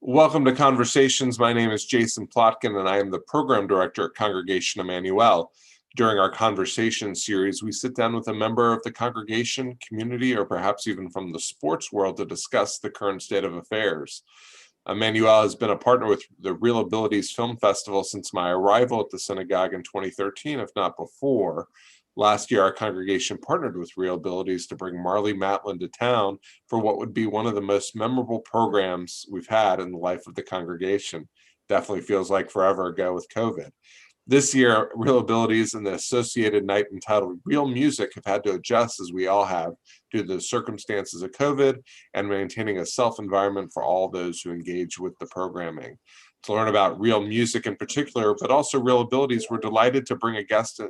Welcome to Conversations. My name is Jason Plotkin, and I am the Program Director at Congregation Emanu. During our Conversation series, we sit down with a member of the congregation, community, or perhaps even from the sports world to discuss the current state of affairs. Emanu has been a partner with the ReelAbilities Film Festival since my arrival at the synagogue in 2013, if not before. Last year, our congregation partnered with ReelAbilities to bring Marlee Matlin to town for what would be one of the most memorable programs we've had in the life of the congregation. Definitely feels like forever ago with COVID. This year, ReelAbilities and the associated night entitled ReelMusic have had to adjust, as we all have, due to the circumstances of COVID and maintaining a safe environment for all those who engage with the programming. To learn about ReelMusic in particular, but also ReelAbilities, we're delighted to bring a guest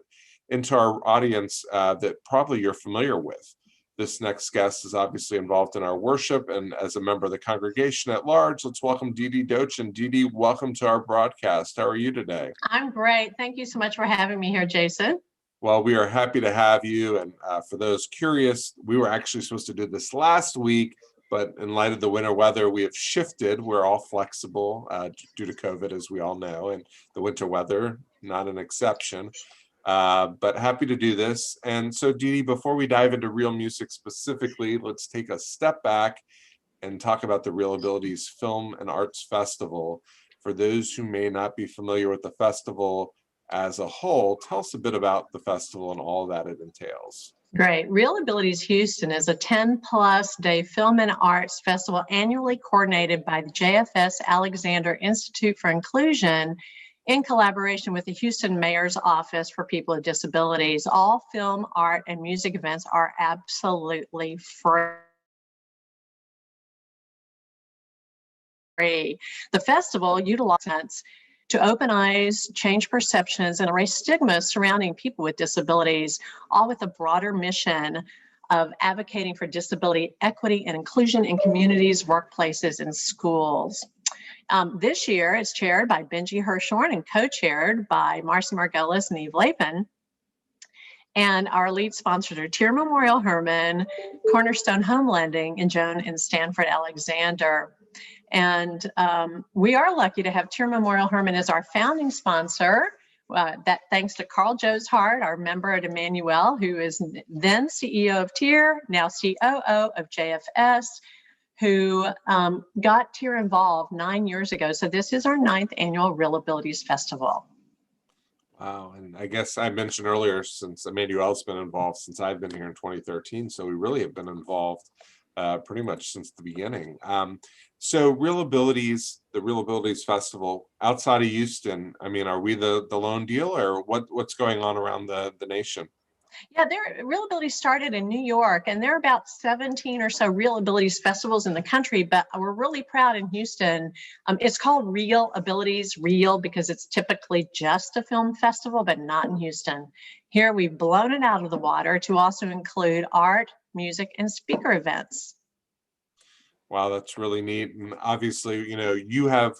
into our audience that probably you're familiar with. This next guest is obviously involved in our worship, and as a member of the congregation at large, let's welcome Dee Dee Dochen. Dee Dee, welcome to our broadcast. How are you today? I'm great. Thank you so much for having me here, Jason. Well, we are happy to have you, and for those curious, we were actually supposed to do this last week, but in light of the winter weather, we have shifted. We're all flexible due to COVID, as we all know, and the winter weather, not an exception. But happy to do this. And so, Dee Dee, before we dive into ReelMusic specifically, let's take a step back and talk about the ReelAbilities Film and Arts Festival. For those who may not be familiar with the festival as a whole, tell us a bit about the festival and all that it entails. Great. ReelAbilities Houston is a 10-plus day film and arts festival annually coordinated by the JFS Alexander Institute for Inclusion in collaboration with the Houston Mayor's Office for People with Disabilities. All film, art, and music events are absolutely free. The festival utilizes to open eyes, change perceptions, and erase stigma surrounding people with disabilities, all with a broader mission of advocating for disability equity and inclusion in communities, workplaces, and schools. This year, it's chaired by Benji Hirshorn and co-chaired by Marcy Margolis and Eve Lapin. And our lead sponsors are Tier Memorial Herman, Cornerstone Home Lending, and Joan and Stanford Alexander. And we are lucky to have Tier Memorial Herman as our founding sponsor. That thanks to Carl Josehart, our member at Emanu, who is then CEO of Tier, now COO of JFS, who got Tier involved 9 years ago. So this is our 9th annual ReelAbilities Festival. Wow, and I guess I mentioned earlier, since Emmanuel's been involved since I've been here in 2013, so we really have been involved pretty much since the beginning. So ReelAbilities, the ReelAbilities Festival, outside of Houston, I mean, are we the lone deal, or what's going on around the nation? Yeah, ReelAbilities started in New York, and there are about 17 or so ReelAbilities festivals in the country, but we're really proud in Houston. It's called ReelAbilities, Reel, because it's typically just a film festival, but not in Houston. Here, we've blown it out of the water to also include art, music, and speaker events. Wow, that's really neat. And obviously, you know, you have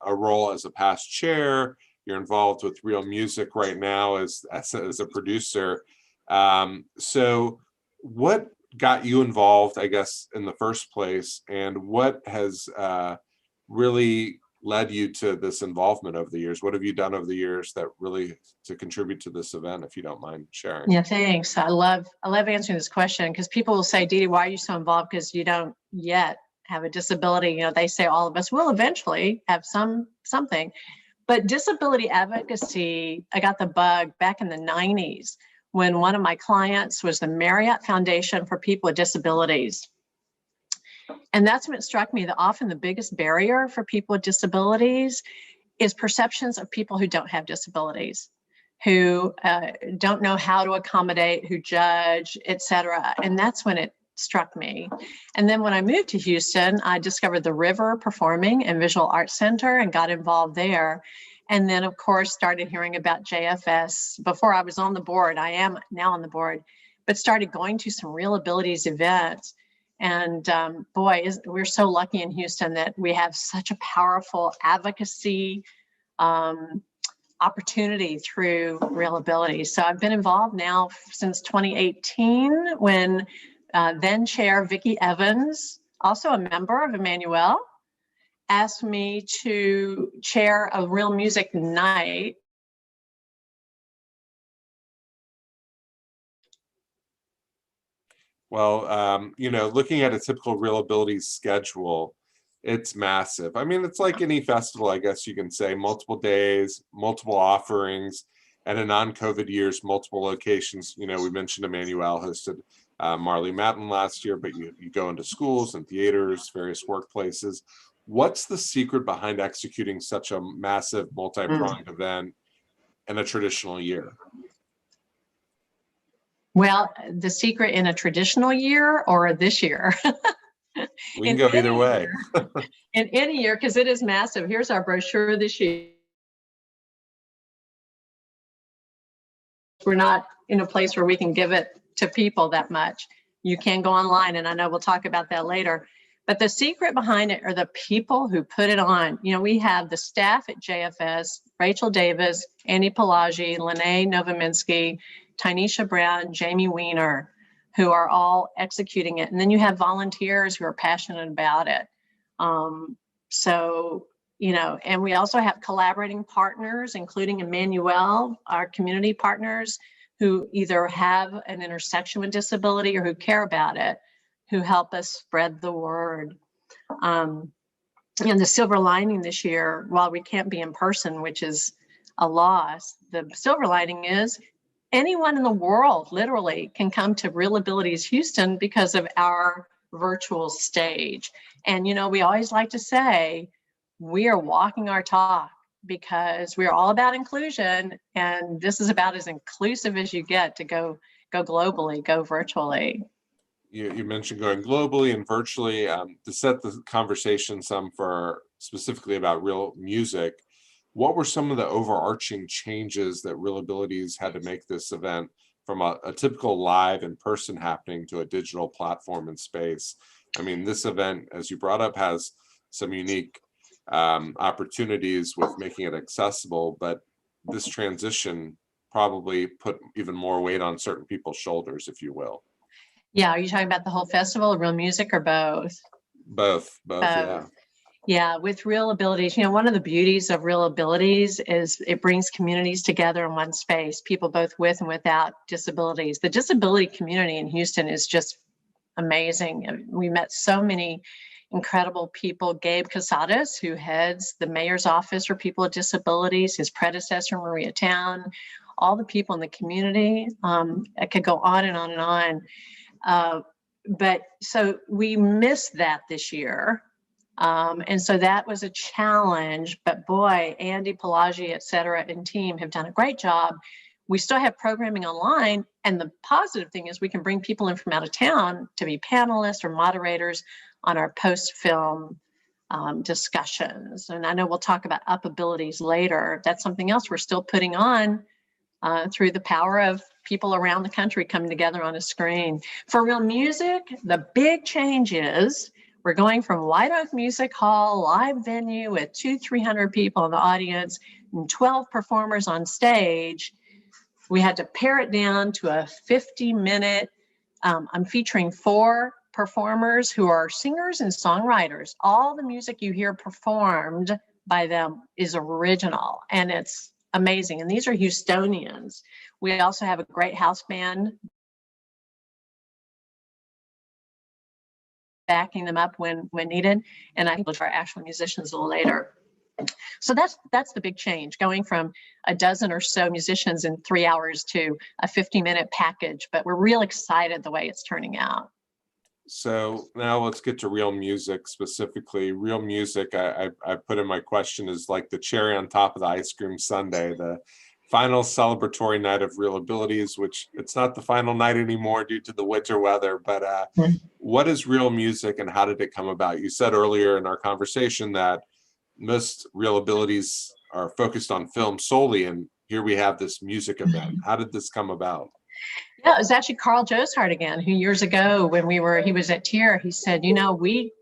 a role as a past chair. You're involved with ReelMusic right now as a producer. So what got you involved, I guess, in the first place, and what has really led you to this involvement over the years? What have you done over the years that really to contribute to this event, if you don't mind sharing? Yeah, thanks. I love answering this question because people will say, Dee Dee, why are you so involved? Because you don't yet have a disability. You know, they say all of us will eventually have something. But disability advocacy, I got the bug back in the 90s when one of my clients was the Marriott Foundation for People with Disabilities. And that's when it struck me that often the biggest barrier for people with disabilities is perceptions of people who don't have disabilities, who don't know how to accommodate, who judge, et cetera. And that's when it struck me. And then when I moved to Houston, I discovered the River Performing and Visual Arts Center and got involved there. And then, of course, started hearing about JFS before I was on the board. I am now on the board, but started going to some ReelAbilities events. And boy, we're so lucky in Houston that we have such a powerful advocacy opportunity through ReelAbilities. So I've been involved now since 2018 when then Chair Vicki Evans, also a member of Emanu, asked me to chair a Real Music night. Well, looking at a typical ReelAbilities schedule, it's massive. I mean, it's like any festival, I guess you can say, multiple days, multiple offerings, and in non-COVID years, multiple locations. We mentioned Emmanuel hosted Marley Matlin last year, but you go into schools and theaters, various workplaces. What's the secret behind executing such a massive multi-pronged event in a traditional year? Well, the secret in a traditional year or this year? We can go either way. In any year, because it is massive. Here's our brochure this year. We're not in a place where we can give it to people that much. You can go online, and I know we'll talk about that later. But the secret behind it are the people who put it on. We have the staff at JFS, Rachel Davis, Andy Pelagi, Lene Novominsky, Tynesha Brown, Jamie Weiner, who are all executing it. And then you have volunteers who are passionate about it. And we also have collaborating partners, including Emmanuel, our community partners, who either have an intersection with disability or who care about it, who help us spread the word. And the silver lining this year, while we can't be in person, which is a loss, the silver lining is anyone in the world literally can come to ReelAbilities Houston because of our virtual stage. And, we always like to say, we are walking our talk because we're all about inclusion. And this is about as inclusive as you get to go globally, go virtually. You mentioned going globally and virtually. To set the conversation some for specifically about ReelMusic, what were some of the overarching changes that ReelAbilities had to make this event from a typical live in-person happening to a digital platform and space? I mean, this event, as you brought up, has some unique opportunities with making it accessible, but this transition probably put even more weight on certain people's shoulders, if you will. Yeah, are you talking about the whole festival, ReelMusic, or both? Both, yeah. Yeah, with ReelAbilities, one of the beauties of ReelAbilities is it brings communities together in one space, people both with and without disabilities. The disability community in Houston is just amazing. We met so many incredible people. Gabe Casadas, who heads the mayor's office for people with disabilities, his predecessor, Maria Town, all the people in the community. I could go on and on and on. But so we missed that this year. And so that was a challenge, but boy, Andy Pelagi, et cetera, and team have done a great job. We still have programming online. And the positive thing is we can bring people in from out of town to be panelists or moderators on our post-film discussions. And I know we'll talk about UpAbilities later. That's something else we're still putting on through the power of people around the country coming together on a screen. For ReelMusic, the big change is we're going from White Oak Music Hall, live venue with 200-300 people in the audience and 12 performers on stage. We had to pare it down to a 50-minute. I'm featuring 4 performers who are singers and songwriters. All the music you hear performed by them is original, and it's amazing. And these are Houstonians. We also have a great house band backing them up when needed. And I think we'll try actual musicians a little later. So that's the big change, going from a dozen or so musicians in 3 hours to a 50-minute package. But we're real excited the way it's turning out. So now let's get to ReelMusic specifically. ReelMusic, I put in my question, is like the cherry on top of the ice cream sundae, the final celebratory night of ReelAbilities, which it's not the final night anymore due to the winter weather. But what is ReelMusic and how did it come about? You said earlier in our conversation that most ReelAbilities are focused on film solely, and here we have this music event. How did this come about? Yeah, it was actually Carl Josehart again, who years ago when he was at TIER, he said,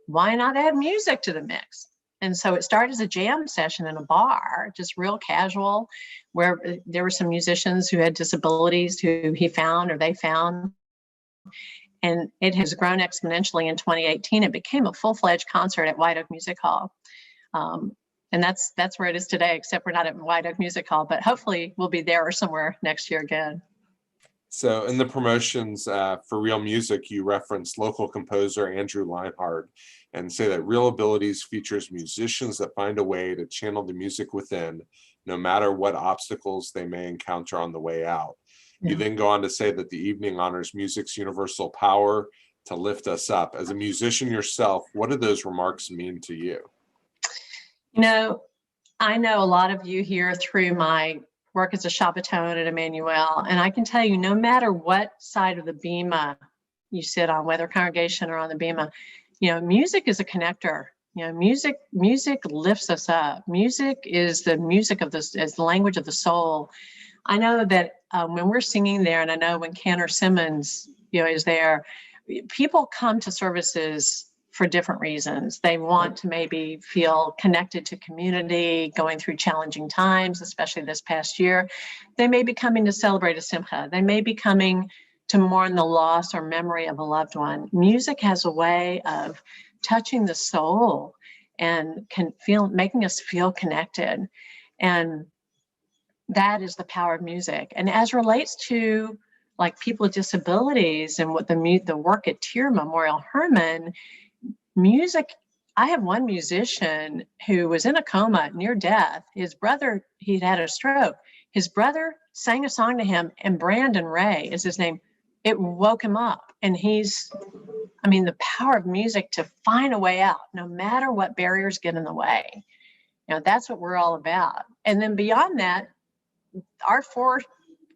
why not add music to the mix? And so it started as a jam session in a bar, just real casual, where there were some musicians who had disabilities who he found or they found. And it has grown exponentially in 2018. It became a full-fledged concert at White Oak Music Hall. And that's where it is today, except we're not at White Oak Music Hall, but hopefully we'll be there or somewhere next year again. So in the promotions for ReelMusic, you reference local composer Andrew Leinhardt and say that ReelAbilities features musicians that find a way to channel the music within, no matter what obstacles they may encounter on the way out. Yeah. You then go on to say that the evening honors music's universal power to lift us up. As a musician yourself, what do those remarks mean to you? You know, I know a lot of you here through my work as a Shabbaton at Emmanuel, and I can tell you, no matter what side of the bema you sit on, whether congregation or on the bema, you know, music is a connector. You know, music lifts us up. Music is the music of this, is the language of the soul. I know that when we're singing there, and I know when Cantor Simmons, you know, is there, people come to services for different reasons. They want to maybe feel connected to community, going through challenging times, especially this past year. They may be coming to celebrate a simcha. They may be coming to mourn the loss or memory of a loved one. Music has a way of touching the soul and making us feel connected. And that is the power of music. And as relates to like people with disabilities and what the work at Tier Memorial Hermann, music, I have one musician who was in a coma near death. His brother, he'd had a stroke. His brother sang a song to him, and Brandon Ray is his name. It woke him up. And the power of music to find a way out, no matter what barriers get in the way. You know, that's what we're all about. And then beyond that, our 4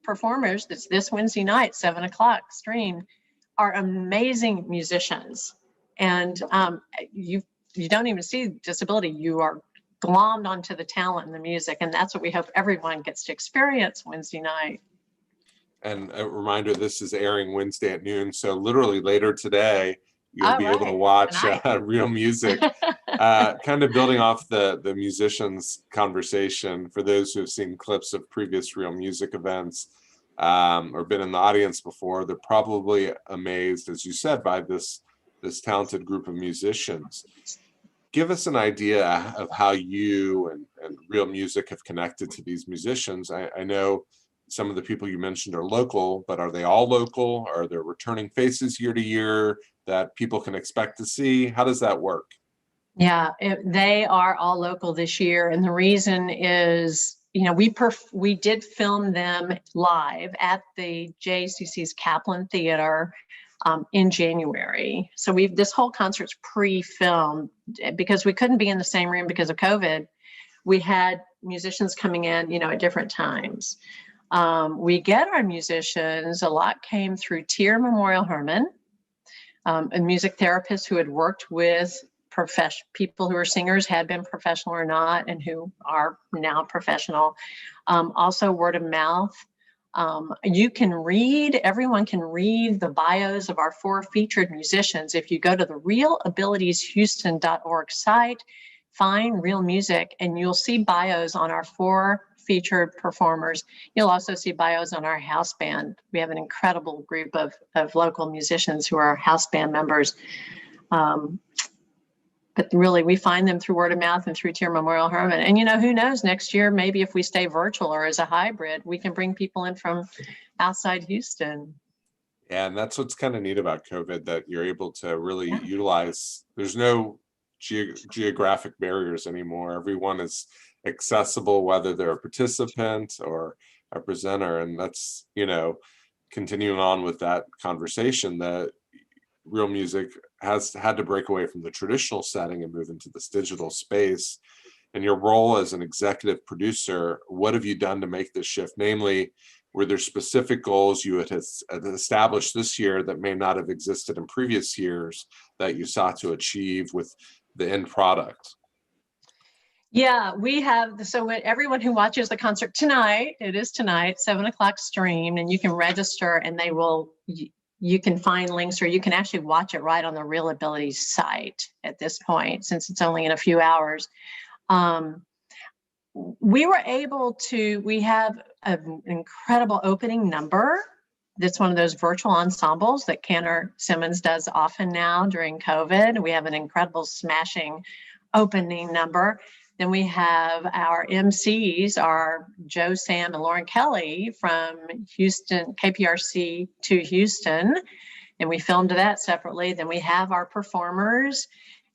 performers, that's this Wednesday night, 7 o'clock stream, are amazing musicians. And you don't even see disability. You are glommed onto the talent and the music. And that's what we hope everyone gets to experience Wednesday night. And a reminder, this is airing Wednesday at noon. So literally later today, you'll be able to watch ReelMusic, kind of building off the musicians conversation. For those who have seen clips of previous ReelMusic events or been in the audience before, they're probably amazed, as you said, by this talented group of musicians. Give us an idea of how you and ReelMusic have connected to these musicians. I know some of the people you mentioned are local, but are they all local? Are there returning faces year to year that people can expect to see? How does that work? Yeah, they are all local this year. And the reason is, you know, we did film them live at the JCC's Kaplan Theater in January. So this whole concert's pre-filmed because we couldn't be in the same room because of COVID. We had musicians coming in, you know, at different times. We get our musicians, a lot came through Tier Memorial Hermann, a music therapist who had worked with people who are singers, had been professional or not, and who are now professional. Also word of mouth. Everyone can read the bios of our 4 featured musicians. If you go to the ReelAbilitiesHouston.org site, find ReelMusic, and you'll see bios on our 4 featured performers. You'll also see bios on our house band. We have an incredible group of local musicians who are house band members. But really, we find them through word of mouth and through Tier Memorial Hermann. And, you know, who knows, next year, maybe if we stay virtual or as a hybrid, we can bring people in from outside Houston. Yeah, and that's what's kind of neat about COVID, that you're able to really utilize, there's no geographic barriers anymore. Everyone is accessible, whether they're a participant or a presenter. And that's, you know, continuing on with that conversation, that ReelMusic has had to break away from the traditional setting and move into this digital space. In your role as an executive producer, what have you done to make this shift? Namely, were there specific goals you had established this year that may not have existed in previous years that you sought to achieve with the end product? Yeah, we have. So everyone who watches the concert tonight, it is tonight, 7 o'clock stream, and you can register, and they will. You can find links, or you can actually watch it right on the ReelAbilities site at this point, since it's only in a few hours. We were able to. We have an incredible opening number. That's one of those virtual ensembles that Cantor Simmons does often now during COVID. We have an incredible smashing opening number. Then we have our MCs are Joe, Sam, and Lauren Kelly from Houston, KPRC to Houston. And we filmed that separately. Then we have our performers.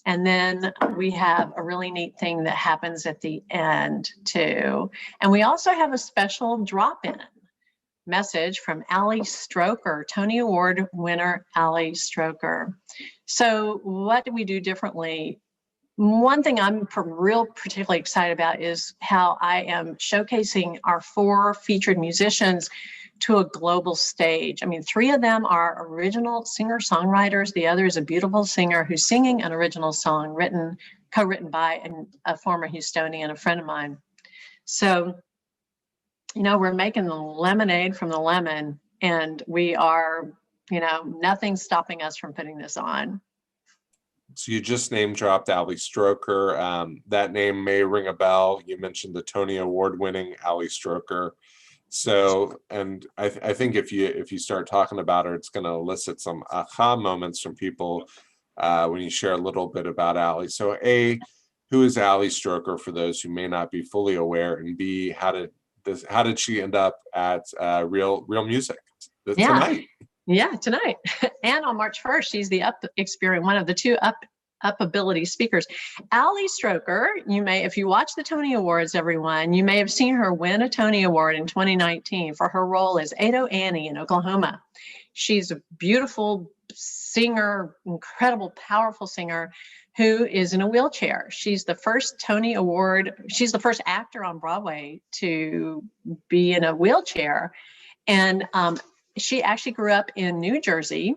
And then we have a really neat thing that happens at the end too. And we also have a special drop-in message from Ali Stroker, Tony Award winner Ali Stroker. So what do we do differently? One thing I'm particularly excited about is how I am showcasing our 4 featured musicians to a global stage. I mean, 3 of them are original singer-songwriters. The other is a beautiful singer who's singing an original song co-written by a former Houstonian, a friend of mine. So, you know, we're making the lemonade from the lemon, and we are, you know, nothing's stopping us from putting this on. So you just name dropped Ali Stroker. That name may ring a bell. You mentioned the Tony Award winning Ali Stroker. So, and I think if you start talking about her, it's going to elicit some aha moments from people when you share a little bit about Ali. So A, who is Ali Stroker for those who may not be fully aware, and B, how did she end up at ReelMusic tonight? Yeah, tonight. And on March 1st, she's the one of the 2 Abilities speakers. Ali Stroker, if you watch the Tony Awards, everyone, you may have seen her win a Tony Award in 2019 for her role as Ado Annie in Oklahoma. She's a beautiful singer, incredible, powerful singer who is in a wheelchair. She's the first she's the first actor on Broadway to be in a wheelchair. And she actually grew up in New Jersey.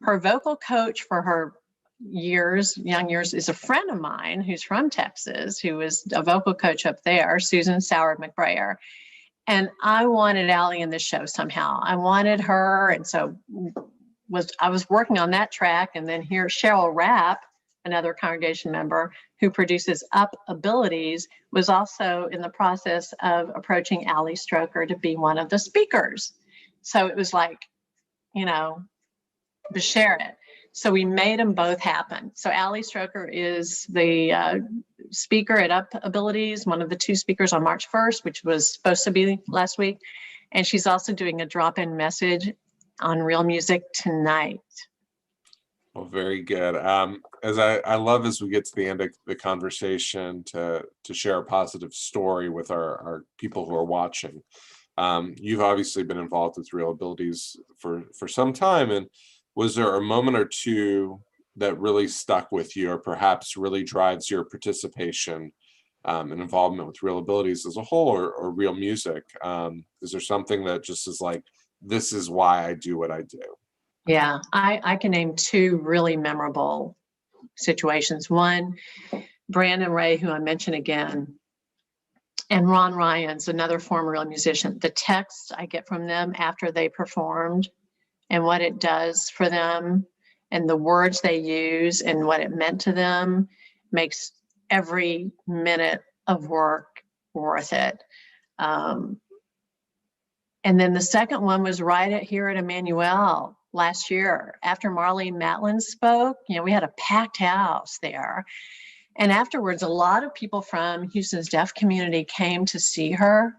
Her vocal coach for her young years, is a friend of mine who's from Texas, who is a vocal coach up there, Susan Sauer McBrayer. And I wanted Ali in the show somehow. I wanted her. And so I was working on that track. And then here, Cheryl Rapp, another congregation member who produces Abilities, was also in the process of approaching Ali Stroker to be one of the speakers. So it was like, you know, share it. So we made them both happen. So Ali Stroker is the speaker at Abilities, one of the 2 speakers on March 1st, which was supposed to be last week. And she's also doing a drop-in message on ReelMusic tonight. Well, very good. As I love as we get to the end of the conversation to share a positive story with our people who are watching. You've obviously been involved with ReelAbilities for some time, and was there a moment or 2 that really stuck with you, or perhaps really drives your participation and involvement with ReelAbilities as a whole, or ReelMusic? Is there something that just is like, this is why I do what I do? Yeah, I can name 2 really memorable situations. One, Brandon Ray, who I mentioned again, and Ron Ryans, another former Reel musician. The texts I get from them after they performed and what it does for them and the words they use and what it meant to them makes every minute of work worth it. And then the second one was here at Emanu last year. After Marlene Matlin spoke, we had a packed house there. And afterwards, a lot of people from Houston's deaf community came to see her.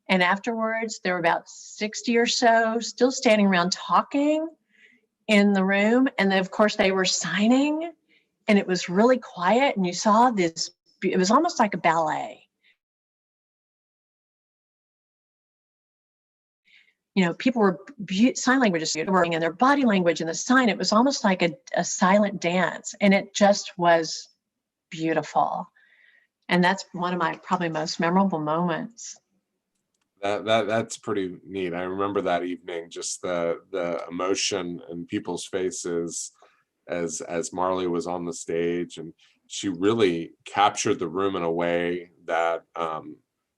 And afterwards, there were about 60 or so still standing around talking in the room. And then, of course, they were signing, and it was really quiet. And you saw this, it was almost like a ballet. People were sign language and their body language and the sign. It was almost like a silent dance, and it just was beautiful. And that's one of my probably most memorable moments. That's pretty neat. I remember that evening, just the emotion in people's faces as Marley was on the stage, and she really captured the room in a way that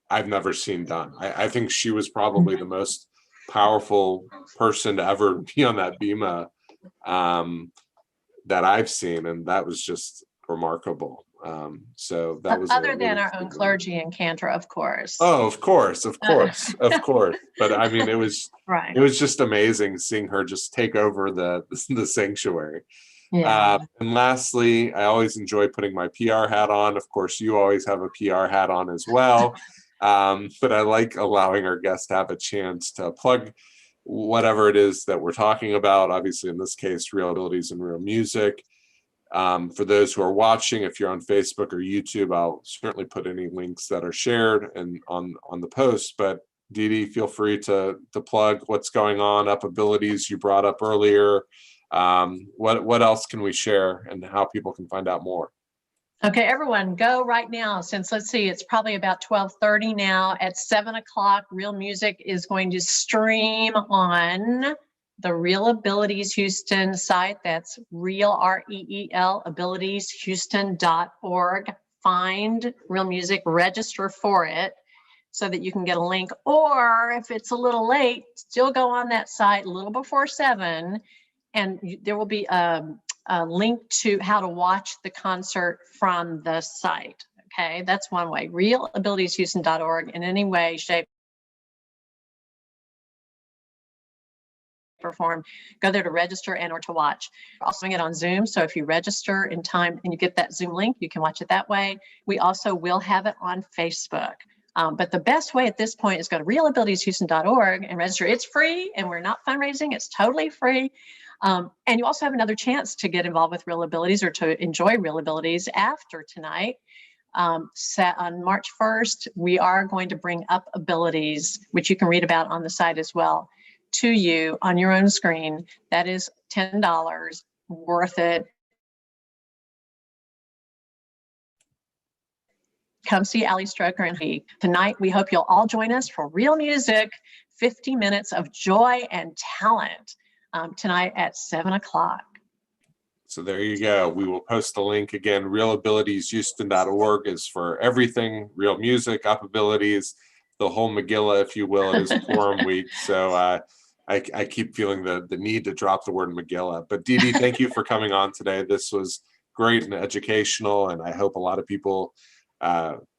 I've never seen done. I think she was probably the most powerful person to ever be on that bema that I've seen, and that was just remarkable. So that was other than our own clergy and cantor, of course. Oh, of course. But I mean, it was right. It was just amazing seeing her just take over the sanctuary. Yeah. And lastly, I always enjoy putting my PR hat on. Of course, you always have a PR hat on as well. But I like allowing our guests to have a chance to plug whatever it is that we're talking about. Obviously, in this case, ReelAbilities and ReelMusic. For those who are watching, if you're on Facebook or YouTube, I'll certainly put any links that are shared and on the post. But Dee Dee, feel free to plug what's going on, UpAbilities you brought up earlier. What else can we share and how people can find out more? Okay, everyone, go right now. Since let's see, it's probably about 12:30 now. At 7 o'clock, ReelMusic is going to stream on the ReelAbilities Houston site. That's Reel, REEL, abilitieshouston.org. Find ReelMusic, register for it so that you can get a link. Or if it's a little late, still go on that site a little before 7, and there will be a link to how to watch the concert from the site. Okay, that's one way. ReelAbilitiesHouston.org in any way, shape, or form. Go there to register and or to watch. We're also doing it on Zoom, so if you register in time and you get that Zoom link, you can watch it that way. We also will have it on Facebook. But the best way at this point is go to ReelAbilitiesHouston.org and register. It's free, and we're not fundraising. It's totally free. And you also have another chance to get involved with ReelAbilities or to enjoy ReelAbilities after tonight. Set on March 1st, we are going to bring UpAbilities, which you can read about on the site as well, to you on your own screen. That is $10, worth it. Come see Ali Stroker and he. Tonight, we hope you'll all join us for ReelMusic, 50 minutes of joy and talent. Tonight at 7 o'clock. So there you go. We will post the link again. ReelAbilitiesHouston.org is for everything. ReelMusic, UpAbilities, the whole Megillah, if you will. It is Forum Week. So I keep feeling the need to drop the word Megillah. But Dee Dee, thank you for coming on today. This was great and educational, and I hope a lot of people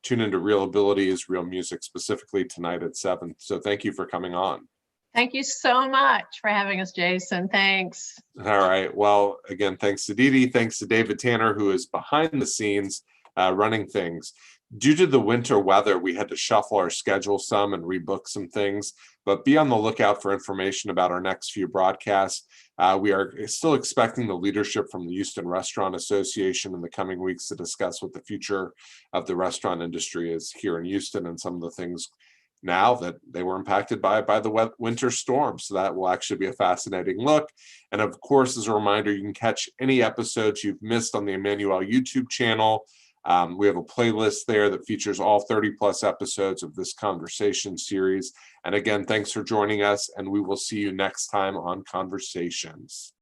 tune into ReelAbilities, ReelMusic specifically tonight at 7. So thank you for coming on. Thank you so much for having us, Jason. Thanks. All right. Well, again, thanks to Dee Dee. Thanks to David Tanner, who is behind the scenes running things. Due to the winter weather, we had to shuffle our schedule some and rebook some things, but be on the lookout for information about our next few broadcasts. We are still expecting the leadership from the Houston Restaurant Association in the coming weeks to discuss what the future of the restaurant industry is here in Houston and some of the things now that they were impacted by the winter storm. So that will actually be a fascinating look. And of course, as a reminder, you can catch any episodes you've missed on the Emanu YouTube channel. We have a playlist there that features all 30+ episodes of this conversation series. And again, thanks for joining us, and we will see you next time on Conversations.